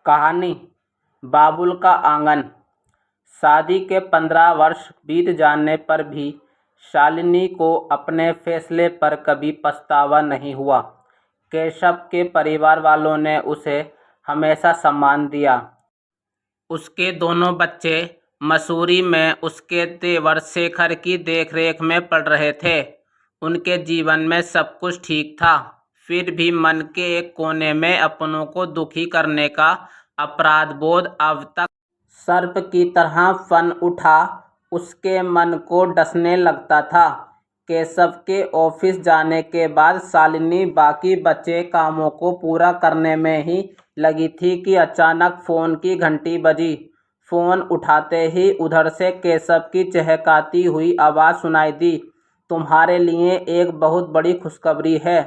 कहानी बाबुल का आंगन। शादी के 15 वर्ष बीत जाने पर भी शालिनी को अपने फैसले पर कभी पछतावा नहीं हुआ। केशव के परिवार वालों ने उसे हमेशा सम्मान दिया। उसके दोनों बच्चे मसूरी में उसके देवर शेखर की देखरेख में पढ़ रहे थे। उनके जीवन में सब कुछ ठीक था, फिर भी मन के एक कोने में अपनों को दुखी करने का अपराध बोध अब तक सर्प की तरह फन उठा उसके मन को डसने लगता था। केशव के ऑफिस जाने के बाद शालिनी बाकी बचे कामों को पूरा करने में ही लगी थी कि अचानक फोन की घंटी बजी। फोन उठाते ही उधर से केशव की चहकाती हुई आवाज़ सुनाई दी, तुम्हारे लिए एक बहुत बड़ी खुशखबरी है।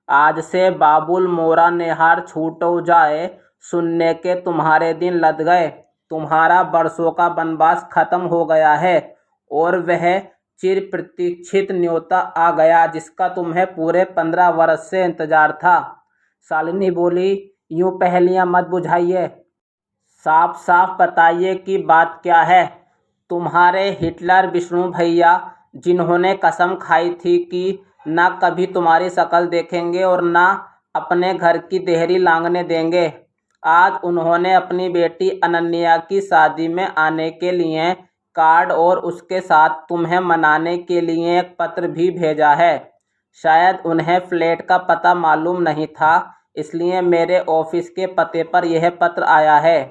आज से बाबुल मोरा नेहार छूटो जाए, सुनने के तुम्हारे दिन लद गए। तुम्हारा बरसों का वनवास खत्म हो गया है और वह चिर प्रतीक्षित न्योता आ गया जिसका तुम्हें पूरे 15 वर्ष से इंतजार था। शालिनी बोली, यूं पहेलियां मत बुझाइए, साफ साफ बताइए कि बात क्या है। तुम्हारे हिटलर विष्णु भैया, जिन्होंने कसम खाई थी कि ना कभी तुम्हारी शक्ल देखेंगे और ना अपने घर की देहरी लांघने देंगे, आज उन्होंने अपनी बेटी अनन्या की शादी में आने के लिए कार्ड और उसके साथ तुम्हें मनाने के लिए एक पत्र भी भेजा है। शायद उन्हें फ्लैट का पता मालूम नहीं था, इसलिए मेरे ऑफिस के पते पर यह पत्र आया है।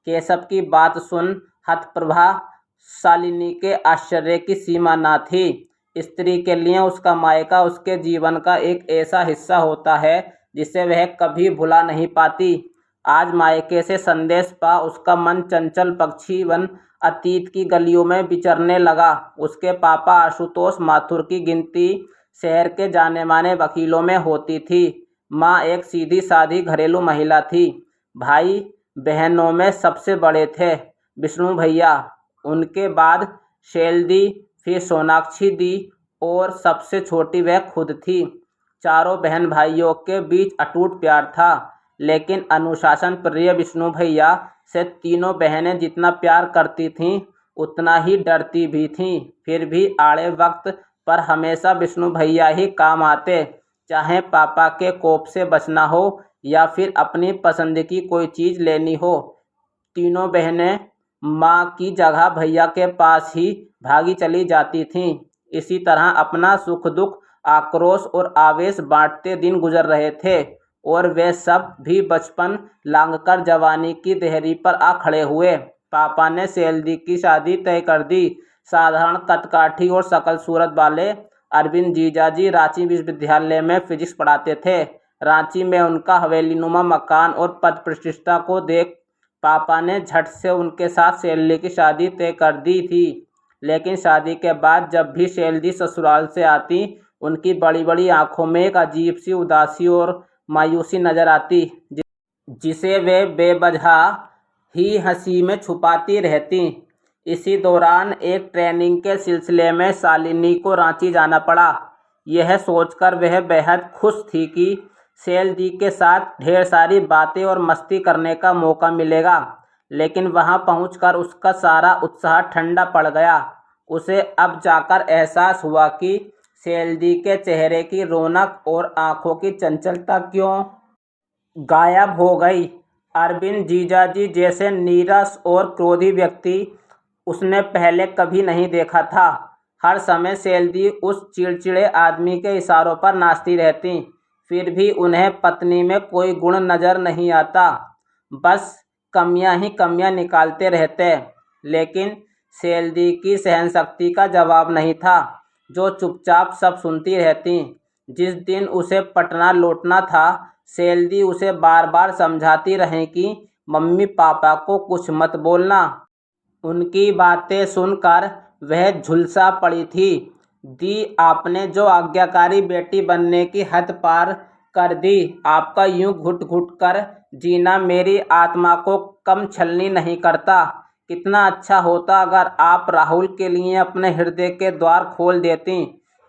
केशव की बात सुन हतप्रभा शालिनी के आश्चर्य की सीमा न थी। स्त्री के लिए उसका मायका उसके जीवन का एक ऐसा हिस्सा होता है जिसे वह कभी भुला नहीं पाती। आज मायके से संदेश पा उसका मन चंचल पक्षी वन अतीत की गलियों में विचरने लगा। उसके पापा आशुतोष माथुर की गिनती शहर के जाने माने वकीलों में होती थी। माँ एक सीधी सादी घरेलू महिला थी। भाई बहनों में सबसे बड़े थे विष्णु भैया, उनके बाद शैलदी, फिर सोनाक्षी दी और सबसे छोटी वह खुद थी। चारों बहन भाइयों के बीच अटूट प्यार था, लेकिन अनुशासन प्रिय विष्णु भैया से तीनों बहनें जितना प्यार करती थीं उतना ही डरती भी थीं। फिर भी आड़े वक्त पर हमेशा विष्णु भैया ही काम आते, चाहे पापा के कोप से बचना हो या फिर अपनी पसंद की कोई चीज़ लेनी हो। तीनों बहनें माँ की जगह भैया के पास ही भागी चली जाती थीं। इसी तरह अपना सुख दुख, आक्रोश और आवेश बांटते दिन गुजर रहे थे और वे सब भी बचपन लांघकर जवानी की देहरी पर आ खड़े हुए। पापा ने शैलदी की शादी तय कर दी। साधारण कदकाठी और सकल सूरत वाले अरविंद जीजाजी रांची विश्वविद्यालय में फिजिक्स पढ़ाते थे। रांची में उनका हवेलीनुमा मकान और पद प्रतिष्ठा को देख पापा ने झट से उनके साथ शैलदी की शादी तय कर दी थी। लेकिन शादी के बाद जब भी शैलदी ससुराल से आती, उनकी बड़ी बड़ी आंखों में एक अजीब सी उदासी और मायूसी नजर आती, जिसे वे बेवजह ही हंसी में छुपाती रहती। इसी दौरान एक ट्रेनिंग के सिलसिले में शालिनी को रांची जाना पड़ा। यह सोचकर वह बेहद खुश थी कि शैलदी के साथ ढेर सारी बातें और मस्ती करने का मौका मिलेगा, लेकिन वहां पहुंचकर उसका सारा उत्साह ठंडा पड़ गया। उसे अब जाकर एहसास हुआ कि शैलदी के चेहरे की रौनक और आंखों की चंचलता क्यों गायब हो गई। अरविंद जीजाजी जैसे नीरस और क्रोधी व्यक्ति उसने पहले कभी नहीं देखा था। हर समय शैलदी उस चिड़चिड़े आदमी के इशारों पर नाचती रहती, फिर भी उन्हें पत्नी में कोई गुण नजर नहीं आता, बस कमियां ही कमियां निकालते रहते। लेकिन शैलदी की सहनशक्ति का जवाब नहीं था, जो चुपचाप सब सुनती रहती। जिस दिन उसे पटना लौटना था, शैलदी उसे बार बार समझाती रही कि मम्मी पापा को कुछ मत बोलना। उनकी बातें सुनकर वह झुलसा पड़ी थी। दी, आपने जो आज्ञाकारी बेटी बनने की हद पार कर दी। आपका यूं घुट घुट कर जीना मेरी आत्मा को कम छलनी नहीं करता। कितना अच्छा होता अगर आप राहुल के लिए अपने हृदय के द्वार खोल देती।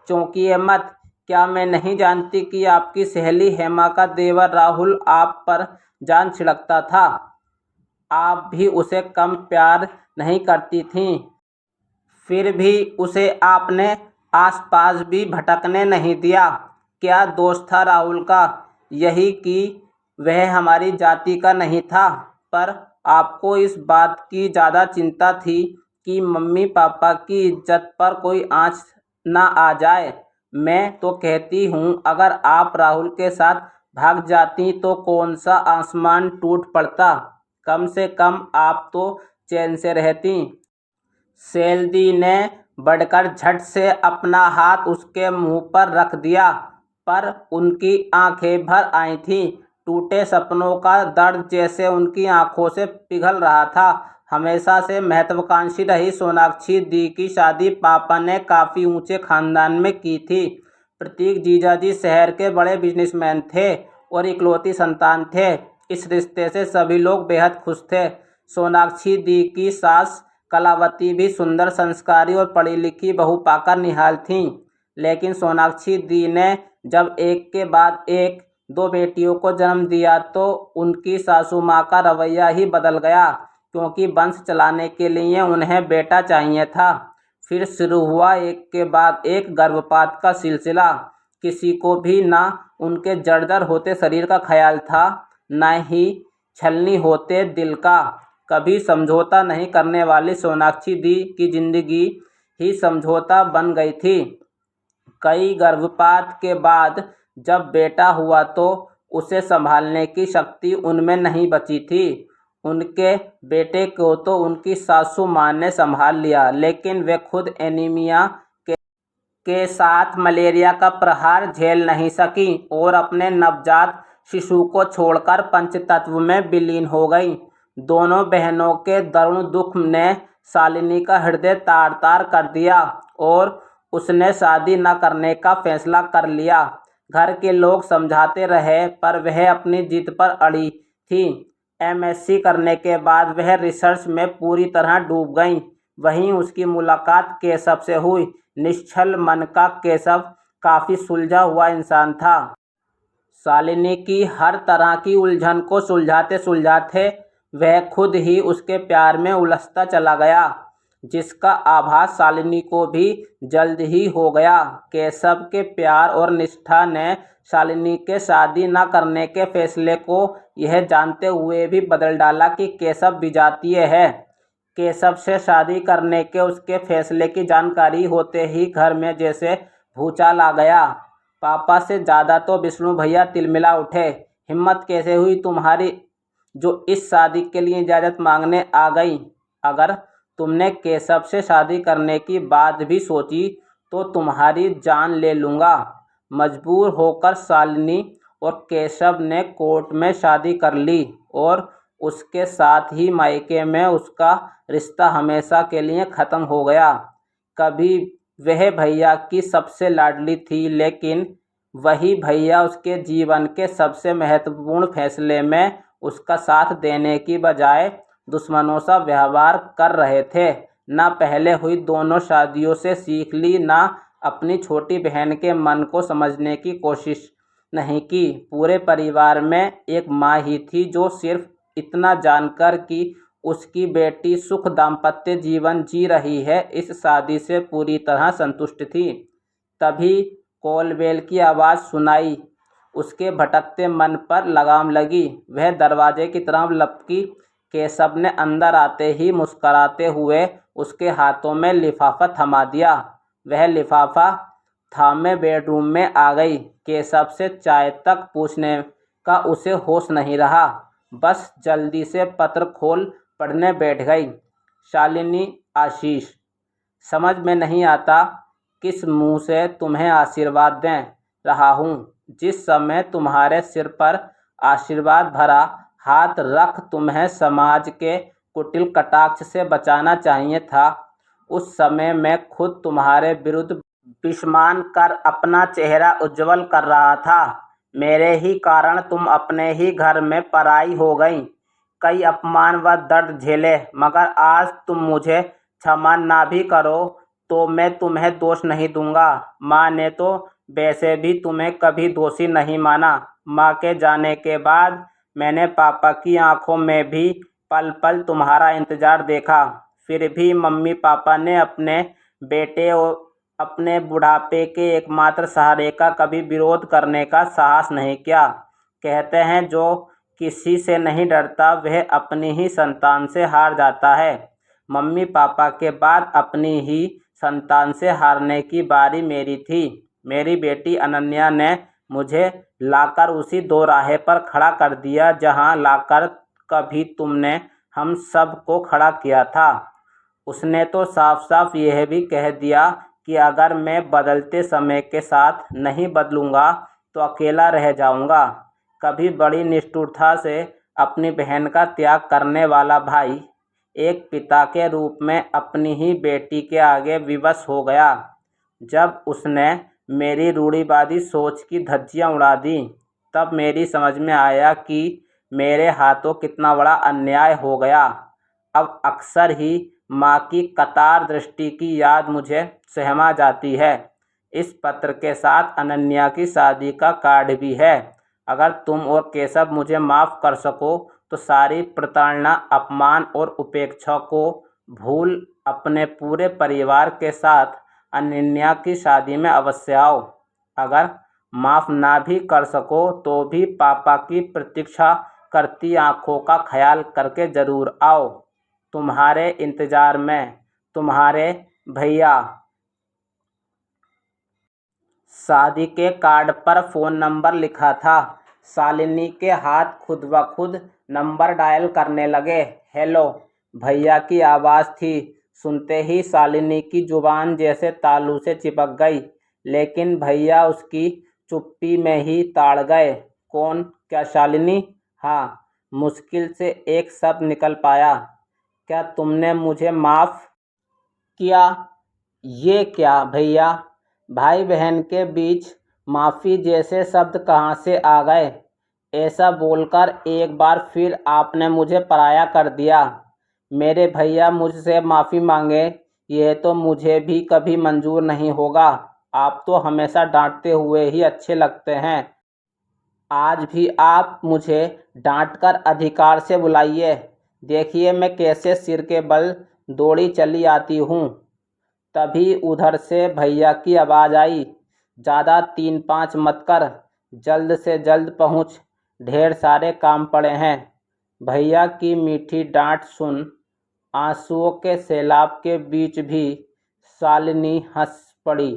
चौंकिए मत, क्या मैं नहीं जानती कि आपकी सहेली हेमा का देवर राहुल आप पर जान छिड़कता था। आप भी उसे कम प्यार नहीं करती थीं। फिर भी उसे आपने आसपास भी भटकने नहीं दिया। क्या दोष था राहुल का? यही कि वह हमारी जाति का नहीं था। पर आपको इस बात की ज़्यादा चिंता थी कि मम्मी पापा की इज्जत पर कोई आँच ना आ जाए। मैं तो कहती हूँ, अगर आप राहुल के साथ भाग जाती तो कौन सा आसमान टूट पड़ता। कम से कम आप तो चैन से रहती। सैलरी ने बढ़कर झट से अपना हाथ उसके मुंह पर रख दिया, पर उनकी आंखें भर आई थीं। टूटे सपनों का दर्द जैसे उनकी आंखों से पिघल रहा था। हमेशा से महत्वाकांक्षी रही सोनाक्षी दी की शादी पापा ने काफ़ी ऊंचे खानदान में की थी। प्रतीक जीजाजी शहर के बड़े बिजनेसमैन थे और इकलौती संतान थे। इस रिश्ते से सभी लोग बेहद खुश थे। सोनाक्षी दी की सास कलावती भी सुंदर, संस्कारी और पढ़ी लिखी बहू पाकर निहाल थीं। लेकिन सोनाक्षी दी ने जब एक के बाद एक दो बेटियों को जन्म दिया तो उनकी सासू माँ का रवैया ही बदल गया, क्योंकि वंश चलाने के लिए उन्हें बेटा चाहिए था। फिर शुरू हुआ एक के बाद एक गर्भपात का सिलसिला। किसी को भी ना उनके जर्जर होते शरीर का ख्याल था, न ही छलनी होते दिल का। कभी समझौता नहीं करने वाली सोनाक्षी दी की जिंदगी ही समझौता बन गई थी। कई गर्भपात के बाद जब बेटा हुआ तो उसे संभालने की शक्ति उनमें नहीं बची थी। उनके बेटे को तो उनकी सासू माँ ने संभाल लिया, लेकिन वे खुद एनीमिया के साथ मलेरिया का प्रहार झेल नहीं सकी और अपने नवजात शिशु को छोड़कर पंचतत्व में विलीन हो गई। दोनों बहनों के दारुण दुख ने शालिनी का हृदय तार तार कर दिया और उसने शादी न करने का फैसला कर लिया। घर के लोग समझाते रहे, पर वह अपनी जिद पर अड़ी थी। एमएससी करने के बाद वह रिसर्च में पूरी तरह डूब गई। वहीं उसकी मुलाकात केशव से हुई। निश्चल मन का केशव काफ़ी सुलझा हुआ इंसान था। शालिनी की हर तरह की उलझन को सुलझाते सुलझाते वह खुद ही उसके प्यार में उलझता चला गया, जिसका आभास शालिनी को भी जल्द ही हो गया। केशव के प्यार और निष्ठा ने शालिनी के शादी न करने के फैसले को यह जानते हुए भी बदल डाला कि केशव विजातीय है। केशव से शादी करने के उसके फैसले की जानकारी होते ही घर में जैसे भूचाल आ गया। पापा से ज़्यादा तो विष्णु भैया तिलमिला उठे। हिम्मत कैसे हुई तुम्हारी जो इस शादी के लिए इजाज़त मांगने आ गई? अगर तुमने केशव से शादी करने की बात भी सोची तो तुम्हारी जान ले लूँगा। मजबूर होकर शालिनी और केशव ने कोर्ट में शादी कर ली और उसके साथ ही मायके में उसका रिश्ता हमेशा के लिए ख़त्म हो गया। कभी वह भैया की सबसे लाडली थी, लेकिन वही भैया उसके जीवन के सबसे महत्वपूर्ण फैसले में उसका साथ देने की बजाय दुश्मनों सा व्यवहार कर रहे थे। ना पहले हुई दोनों शादियों से सीख ली, ना अपनी छोटी बहन के मन को समझने की कोशिश नहीं की। पूरे परिवार में एक माँ ही थी जो सिर्फ इतना जानकर कि उसकी बेटी सुख दाम्पत्य जीवन जी रही है, इस शादी से पूरी तरह संतुष्ट थी। तभी कॉलबेल की आवाज़ सुनाई। उसके भटकते मन पर लगाम लगी। वह दरवाजे की तरफ लपकी। केशव ने अंदर आते ही मुस्कराते हुए उसके हाथों में लिफाफा थमा दिया। वह लिफाफा थामे बेडरूम में आ गई। केशव से चाय तक पूछने का उसे होश नहीं रहा। बस जल्दी से पत्र खोल पढ़ने बैठ गई। शालिनी आशीष, समझ में नहीं आता किस मुंह से तुम्हें आशीर्वाद दे रहा हूँ। जिस समय तुम्हारे सिर पर आशीर्वाद भरा हाथ रख तुम्हें समाज के कुटिल कटाक्ष से बचाना चाहिए था, उस समय मैं खुद तुम्हारे विरुद्ध विषमान कर अपना चेहरा उज्जवल कर रहा था। मेरे ही कारण तुम अपने ही घर में पराई हो गई। कई अपमान व दर्द झेले, मगर आज तुम मुझे क्षमा ना भी करो तो मैं तुम्हें दोष नहीं दूंगा। माँ ने तो वैसे भी तुम्हें कभी दोषी नहीं माना। माँ के जाने के बाद मैंने पापा की आंखों में भी पल पल तुम्हारा इंतजार देखा, फिर भी मम्मी पापा ने अपने बेटे और अपने बुढ़ापे के एकमात्र सहारे का कभी विरोध करने का साहस नहीं किया। कहते हैं जो किसी से नहीं डरता वह अपनी ही संतान से हार जाता है। मम्मी पापा के बाद अपनी ही संतान से हारने की बारी मेरी थी। मेरी बेटी अनन्या ने मुझे लाकर उसी दोराहे पर खड़ा कर दिया जहां लाकर कभी तुमने हम सब को खड़ा किया था। उसने तो साफ साफ यह भी कह दिया कि अगर मैं बदलते समय के साथ नहीं बदलूंगा तो अकेला रह जाऊंगा। कभी बड़ी निष्ठुरता से अपनी बहन का त्याग करने वाला भाई एक पिता के रूप में अपनी ही बेटी के आगे विवश हो गया। जब उसने मेरी रूढ़िवादी सोच की धज्जियां उड़ा दी, तब मेरी समझ में आया कि मेरे हाथों कितना बड़ा अन्याय हो गया। अब अक्सर ही माँ की कतार दृष्टि की याद मुझे सहमा जाती है। इस पत्र के साथ अनन्या की शादी का कार्ड भी है। अगर तुम और केशव मुझे माफ़ कर सको तो सारी प्रताड़ना, अपमान और उपेक्षा को भूल अपने पूरे परिवार के साथ अनन्या की शादी में अवश्य आओ। अगर माफ़ ना भी कर सको तो भी पापा की प्रतीक्षा करती आंखों का ख्याल करके ज़रूर आओ। तुम्हारे इंतज़ार में, तुम्हारे भैया। शादी के कार्ड पर फ़ोन नंबर लिखा था। शालिनी के हाथ खुद ब खुद नंबर डायल करने लगे। हेलो, भैया की आवाज़ थी। सुनते ही शालिनी की जुबान जैसे तालू से चिपक गई, लेकिन भैया उसकी चुप्पी में ही ताड़ गए। कौन? क्या शालिनी? हाँ, मुश्किल से एक शब्द निकल पाया। क्या तुमने मुझे माफ़ किया? ये क्या भैया, भाई बहन के बीच माफ़ी जैसे शब्द कहाँ से आ गए? ऐसा बोलकर एक बार फिर आपने मुझे पराया कर दिया। मेरे भैया मुझसे माफ़ी मांगे, यह तो मुझे भी कभी मंजूर नहीं होगा। आप तो हमेशा डांटते हुए ही अच्छे लगते हैं। आज भी आप मुझे डांटकर अधिकार से बुलाइए। देखिए मैं कैसे सिर के बल दौड़ी चली आती हूँ। तभी उधर से भैया की आवाज़ आई, ज़्यादा 3-5 मत कर, जल्द से जल्द पहुँच, ढेर सारे काम पड़े हैं। भैया की मीठी डांट सुन आंसुओं के सैलाब के बीच भी शालिनी हंस पड़ी।